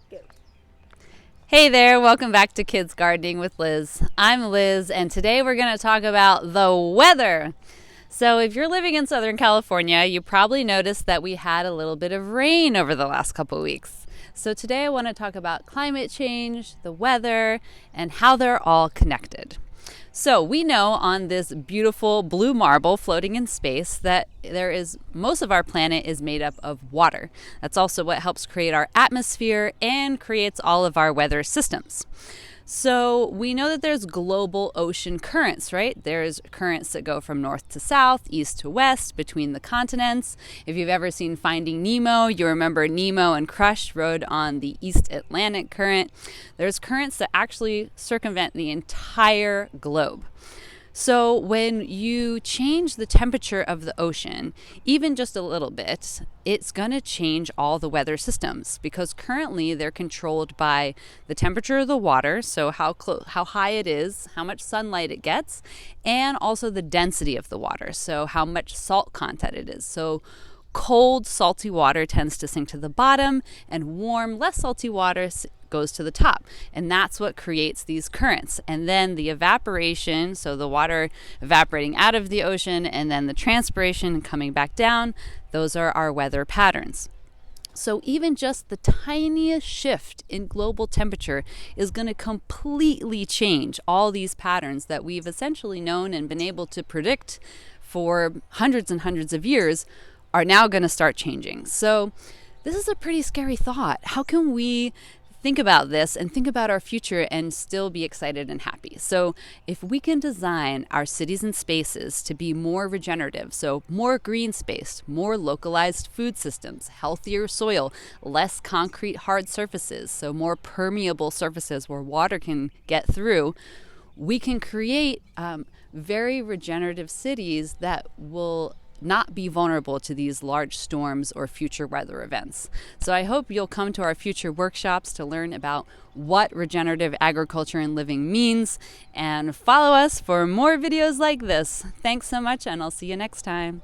Go. Hey there, welcome back to Kids Gardening with Liz. I'm Liz, and today we're going to talk about the weather. So, if you're living in Southern California, you probably noticed that we had a little bit of rain over the last couple weeks. So, today I want to talk about climate change, the weather, and how they're all connected. So we know on this beautiful blue marble floating in space that most of our planet is made up of water. That's also what helps create our atmosphere and creates all of our weather systems. So we know that there's global ocean currents, right? There's currents that go from north to south, east to west, between the continents. If you've ever seen Finding Nemo, you remember Nemo and Crush rode on the East Atlantic current. There's currents that actually circumvent the entire globe. So when you change the temperature of the ocean, even just a little bit, it's going to change all the weather systems because currently they're controlled by the temperature of the water, so how high it is, how much sunlight it gets, and also the density of the water, so how much salt content it is. So cold, salty water tends to sink to the bottom, and warm, less salty water goes to the top. And that's what creates these currents. And then the evaporation, so the water evaporating out of the ocean, and then the transpiration and coming back down, those are our weather patterns. So even just the tiniest shift in global temperature is going to completely change all these patterns that we've essentially known and been able to predict for hundreds and hundreds of years are now going to start changing. So this is a pretty scary thought. How can we think about this and think about our future and still be excited and happy? So if we can design our cities and spaces to be more regenerative, so more green space, more localized food systems, healthier soil, less concrete hard surfaces, so more permeable surfaces where water can get through, we can create very regenerative cities that will not be vulnerable to these large storms or future weather events. So I hope you'll come to our future workshops to learn about what regenerative agriculture and living means, and follow us for more videos like this. Thanks so much, and I'll see you next time.